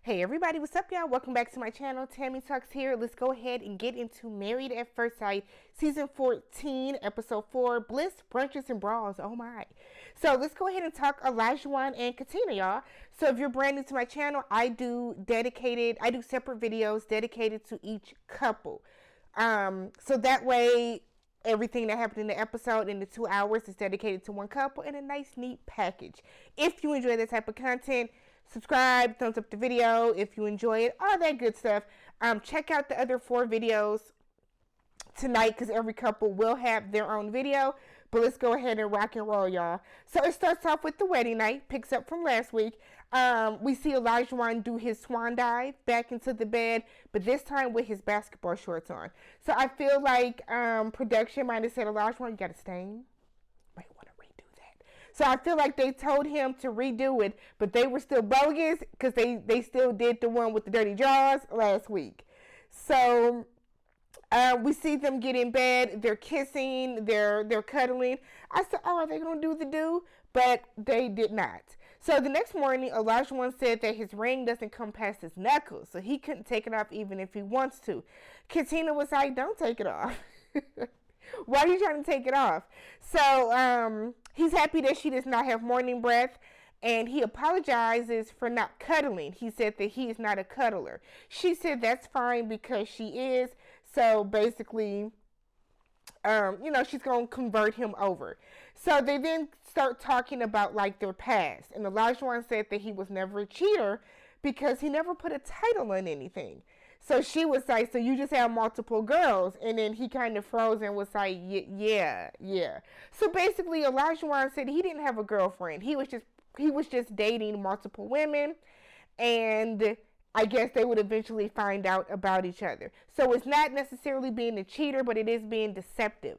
Hey everybody, what's up y'all? Welcome back to my channel. Tammy Talks here. Let's go ahead and get into Married at First Sight, Season 14, Episode 4, Bliss, Brunches, and Brawls. Oh my. So let's go ahead and talk Olajuwon and Katina, y'all. So if you're brand new to my channel, I do separate videos dedicated to each couple. So that way, everything that happened in the episode in the 2 hours is dedicated to one couple in a nice, neat package. If you enjoy that type of content, subscribe, thumbs up the video if you enjoy it, all that good stuff. Check out the other 4 videos tonight because every couple will have their own video. But let's go ahead and rock and roll, y'all. So it starts off with the wedding night, picks up from last week. We see Olajuwon do his swan dive back into the bed, but this time with his basketball shorts on. So I feel like production might have said, Olajuwon, you got a stain. Might want to redo that. So I feel like they told him to redo it, but they were still bogus because they still did the one with the dirty jaws last week. So we see them get in bed. They're kissing. They're cuddling. I said, oh, are they going to do the do? But they did not. So the next morning, Olajuwon said that his ring doesn't come past his knuckles, so he couldn't take it off even if he wants to. Katina was like, don't take it off. Why are you trying to take it off? So he's happy that she does not have morning breath, and he apologizes for not cuddling. He said that he is not a cuddler. She said that's fine because she is. So basically, she's going to convert him over. So they then start talking about like their past. And Olajuwon said that he was never a cheater because he never put a title on anything. So she was like, so you just have multiple girls? And then he kind of froze and was like, yeah. So basically, Olajuwon said he didn't have a girlfriend. He was just dating multiple women, and I guess they would eventually find out about each other. So it's not necessarily being a cheater, but it is being deceptive.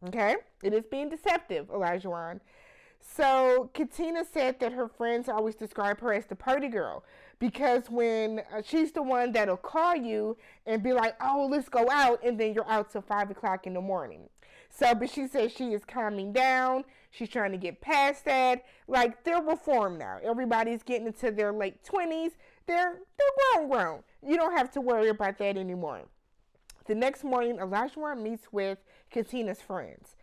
Okay? It is being deceptive, Olajuwon. So Katina said that her friends always describe her as the party girl because when she's the one that'll call you and be like, oh, let's go out, and then you're out till 5 o'clock in the morning. So, but she says she is calming down. She's trying to get past that. Like, they're reformed now. Everybody's getting into their late 20s. They're grown. You don't have to worry about that anymore. The next morning, Olajuwon meets with Katina's friends.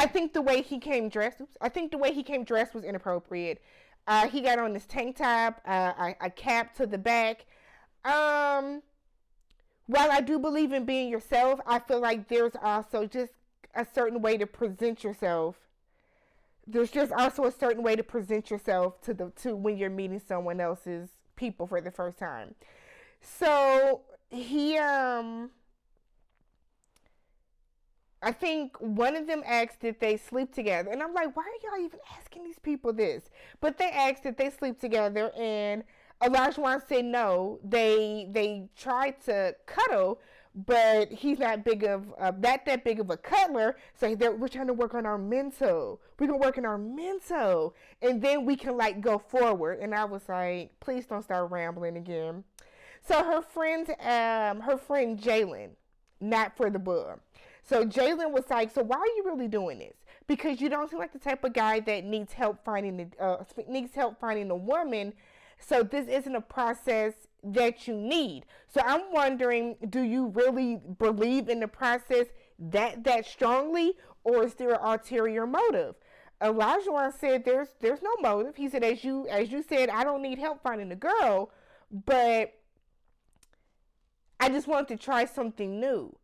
I think the way he came dressed was inappropriate. He got on this tank top, a cap to the back. While I do believe in being yourself, I feel like there's also just a certain way to present yourself. There's just also a certain way to present yourself to when you're meeting someone else's people for the first time. So he I think one of them asked if they sleep together. And I'm like, why are y'all even asking these people this? But they asked if they sleep together, and Olajuwon said no. They tried to cuddle, but he's not that big of a cuddler. So we're trying to work on our mental. We're going to work on our mental. And then we can like go forward. And I was like, please don't start rambling again. So her friend Jalen, not for the bull. So Jalen was like, so why are you really doing this? Because you don't seem like the type of guy that needs help finding a woman. So this isn't a process that you need. So I'm wondering, do you really believe in the process that strongly, or is there an ulterior motive? Olajuwon said there's no motive. He said, as you said, I don't need help finding a girl, but I just wanted to try something new.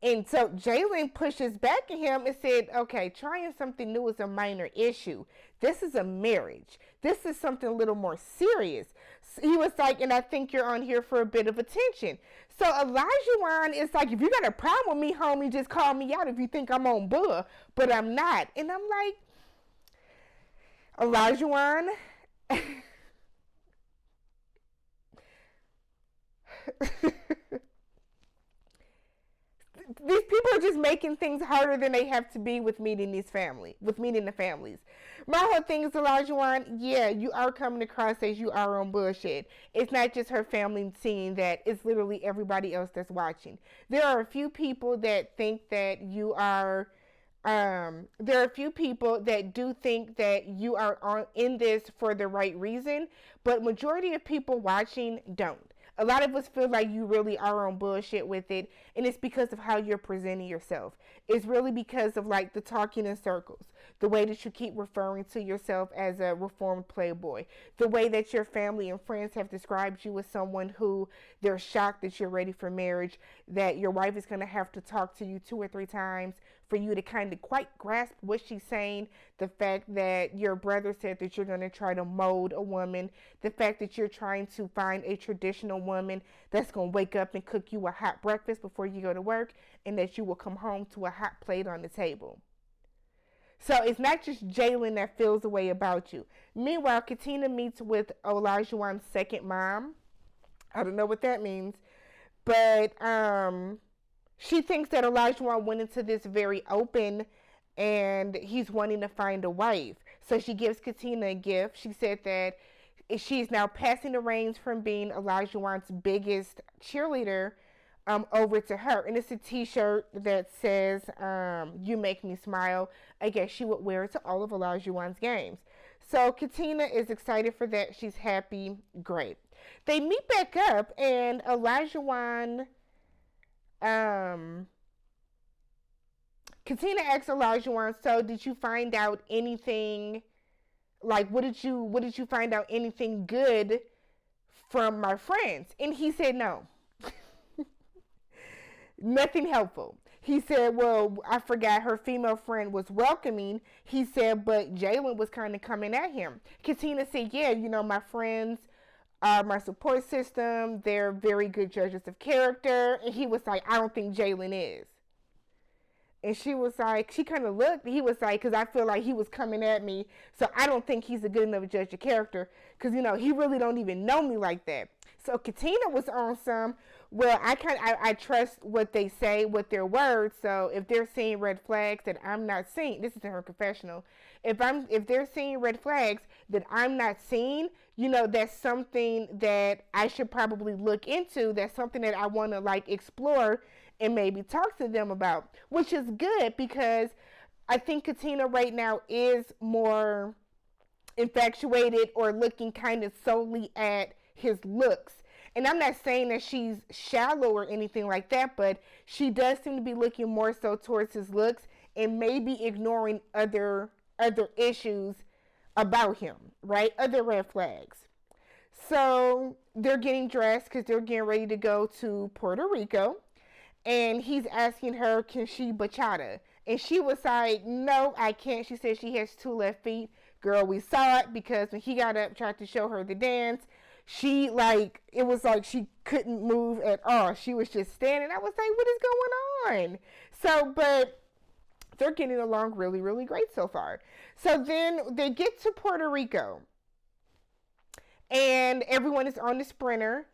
And so Jalen pushes back at him and said, okay, trying something new is a minor issue. This is a marriage. This is something a little more serious. So he was like, and I think you're on here for a bit of attention. So Olajuwon is like, if you got a problem with me, homie, just call me out if you think I'm on bull. But I'm not. And I'm like, Olajuwon. These people are just making things harder than they have to be with meeting the families. My whole thing is, Olajuwon, yeah, you are coming across as you are on bullshit. It's not just her family seeing that. It's literally everybody else that's watching. There are a few people that think that you are There are a few people that do think that you are in this for the right reason, but majority of people watching don't. A lot of us feel like you really are on bullshit with it, and it's because of how you're presenting yourself. It's really because of like the talking in circles, the way that you keep referring to yourself as a reformed playboy, the way that your family and friends have described you as someone who they're shocked that you're ready for marriage, that your wife is going to have to talk to you 2 or 3 times for you to kind of quite grasp what she's saying. The fact that your brother said that you're going to try to mold a woman, the fact that you're trying to find a traditional woman that's going to wake up and cook you a hot breakfast before you go to work, and that you will come home to a hot plate on the table. So it's not just Jalen that feels the way about you. Meanwhile, Katina meets with Olajuwon's second mom. I don't know what that means, but she thinks that Olajuwon went into this very open and he's wanting to find a wife. So she gives Katina a gift. She said that she's now passing the reins from being Olajuwon's biggest cheerleader over to her. And it's a t-shirt that says, "You make me smile." I guess she would wear it to all of Olajuwon's games. So Katina is excited for that. She's happy. Great. They meet back up and Olajuwon... Katina asks Olajuwon, so did you find out anything, like what did you find out anything good from my friends? And he said no. Nothing helpful. He said, well, I forgot her female friend was welcoming. He said, but Jalen was kind of coming at him. Katina said, yeah, my friends are my support system. They're very good judges of character. And he was like, I don't think Jalen is. And she was like, she kind of looked. He was like, because I feel like he was coming at me. So I don't think he's a good enough judge of character. Because, he really don't even know me like that. So Katina was on some, well, I trust what they say with their words. So if they're seeing red flags that I'm not seeing, this is in her confessional. If they're seeing red flags that I'm not seeing, that's something that I should probably look into. That's something that I want to explore and maybe talk to them about, which is good because I think Katina right now is more infatuated or looking kind of solely at his looks. And I'm not saying that she's shallow or anything like that, but she does seem to be looking more so towards his looks and maybe ignoring other issues about him, right? Other red flags. So they're getting dressed because they're getting ready to go to Puerto Rico. And he's asking her, can she bachata? And she was like, no, I can't. She said she has 2 left feet. Girl, we saw it because when he got up, tried to show her the dance, it was like she couldn't move at all. She was just standing. I was like, what is going on? So, but they're getting along really, really great so far. So then they get to Puerto Rico. And everyone is on the Sprinter.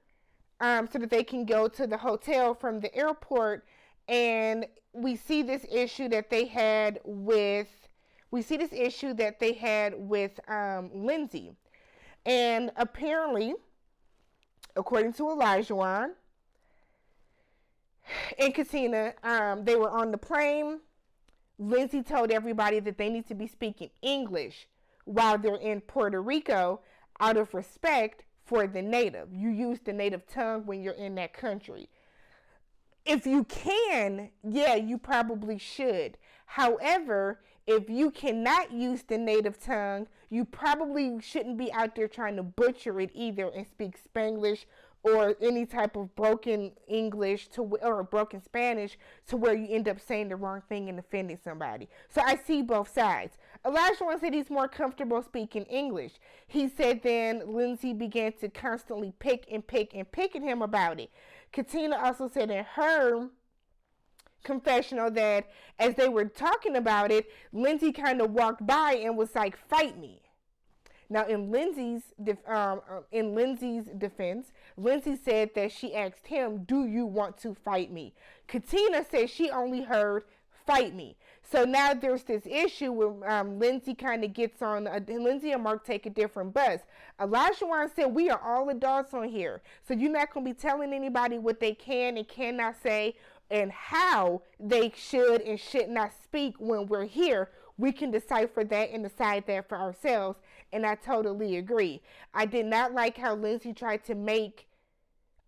So that they can go to the hotel from the airport, and we see this issue that they had with Lindsay, and apparently, according to Olajuwon and Katina, they were on the plane. Lindsay told everybody that they need to be speaking English while they're in Puerto Rico out of respect for the native. You use the native tongue when you're in that country. If you can, yeah, you probably should. However, if you cannot use the native tongue, you probably shouldn't be out there trying to butcher it either and speak Spanglish or any type of broken English or broken Spanish to where you end up saying the wrong thing and offending somebody. So I see both sides. Olajuwon said he's more comfortable speaking English. He said then Lindsay began to constantly pick at him about it. Katina also said in her confessional that as they were talking about it, Lindsay kind of walked by and was like, fight me. Now, in Lindsay's defense, Lindsay said that she asked him, do you want to fight me? Katina said she only heard, fight me. So now there's this issue where Lindsay kind of gets on, Lindsay and Mark take a different bus. Olajuwon said, we are all adults on here. So you're not going to be telling anybody what they can and cannot say and how they should and should not speak when we're here, we can decipher that and decide that for ourselves. And I totally agree. I did not like how Lindsay tried to make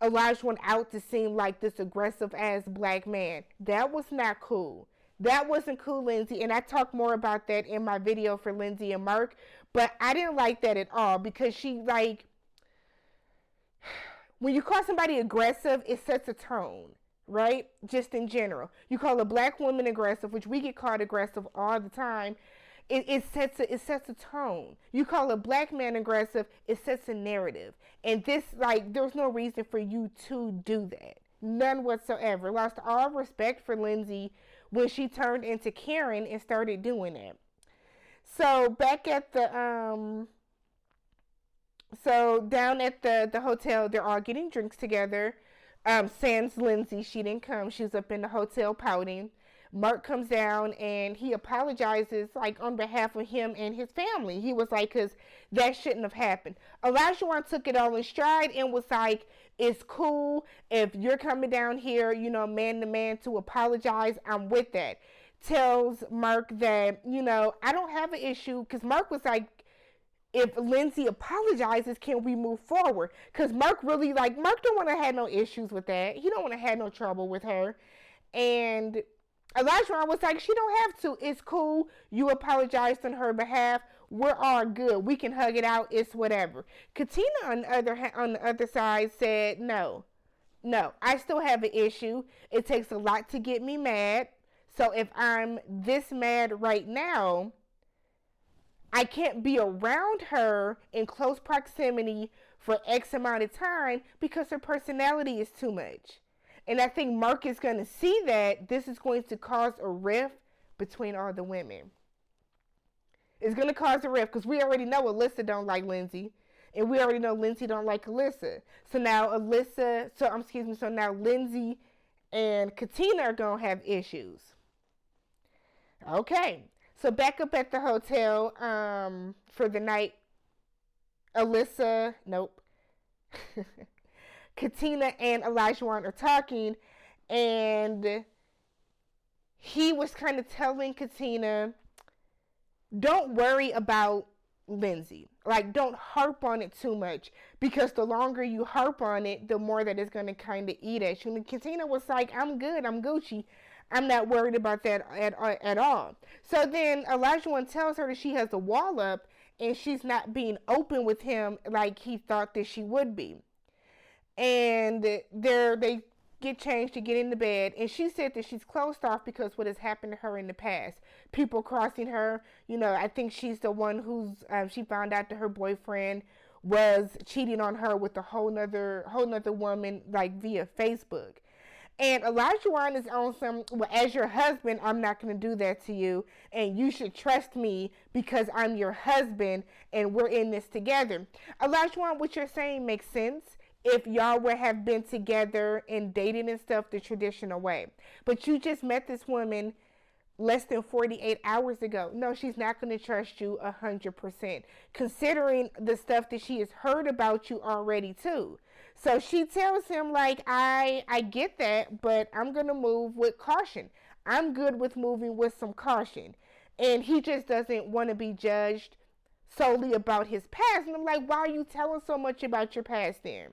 Olajuwon out to seem like this aggressive ass black man. That was not cool. That wasn't cool, Lindsay. And I talk more about that in my video for Lindsay and Mark. But I didn't like that at all because she, like, when you call somebody aggressive, it sets a tone, right? Just in general. You call a black woman aggressive, which we get called aggressive all the time. It sets a tone. You call a black man aggressive, it sets a narrative. And this, like, there's no reason for you to do that. None whatsoever. Lost all respect for Lindsay when she turned into Karen and started doing it. So back at the so down at the hotel, they're all getting drinks together. Sans Lindsay, she didn't come. She was up in the hotel pouting. Mark comes down and he apologizes, like, on behalf of him and his family. He was like, because that shouldn't have happened. Olajuwon took it all in stride and was like, it's cool if you're coming down here, you know, man to man to apologize. I'm with that. Tells Mark that, you know, I don't have an issue, because Mark was like, if Lindsay apologizes, can we move forward? Because Mark really, like, Mark don't want to have no issues with that. He don't want to have no trouble with her. And Olajuwon was like, she don't have to. It's cool. You apologized on her behalf. We're all good. We can hug it out. It's whatever. Katina, on the other side, said, no, I still have an issue. It takes a lot to get me mad. So if I'm this mad right now, I can't be around her in close proximity for X amount of time because her personality is too much. And I think Mark is going to see that this is going to cause a rift between all the women. It's going to cause a rift because we already know Alyssa don't like Lindsay. And we already know Lindsay don't like Alyssa. So now now Lindsay and Katina are going to have issues. Okay. So back up at the hotel for the night. Katina and Olajuwon are talking, and he was kind of telling Katina, don't worry about Lindsay. Like, don't harp on it too much, because the longer you harp on it, the more that it's going to kind of eat at you. And Katina was like, I'm good, I'm Gucci. I'm not worried about that at all. So then Olajuwon tells her that she has a wall up, and she's not being open with him like he thought that she would be. And they get changed to get into bed. And she said that she's closed off because what has happened to her in the past. People crossing her. You know, I think she's the one who's, she found out that her boyfriend was cheating on her with a whole nother woman, like via Facebook. And Olajuwon is on some, well, as your husband, I'm not going to do that to you. And you should trust me because I'm your husband and we're in this together. Olajuwon, what you're saying makes sense if y'all would have been together and dating and stuff the traditional way. But you just met this woman less than 48 hours ago. No, she's not going to trust you 100%, considering the stuff that she has heard about you already too. So she tells him, like, I get that, but I'm going to move with caution. I'm good with moving with some caution. And he just doesn't want to be judged solely about his past. And I'm like, why are you telling so much about your past then?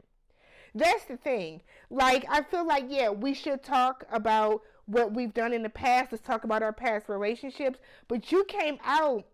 That's the thing. Like, I feel like, yeah, we should talk about what we've done in the past. Let's talk about our past relationships. But you came out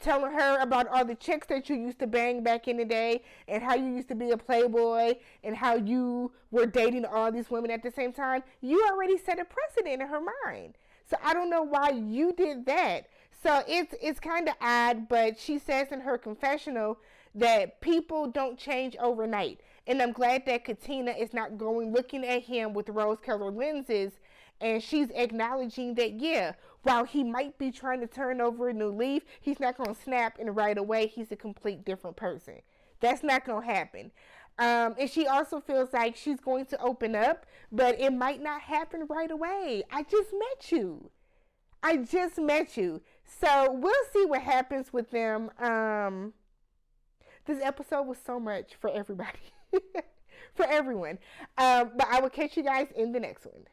telling her about all the chicks that you used to bang back in the day and how you used to be a playboy and how you were dating all these women at the same time. You already set a precedent in her mind. So I don't know why you did that. So it's kind of odd, but she says in her confessional that people don't change overnight. And I'm glad that Katina is not going looking at him with rose-colored lenses, and she's acknowledging that, yeah, while he might be trying to turn over a new leaf, he's not going to snap and right away he's a complete different person. That's not going to happen. And she also feels like she's going to open up, but it might not happen right away. I just met you. So we'll see what happens with them. This episode was so much for everybody. For everyone. But I will catch you guys in the next one.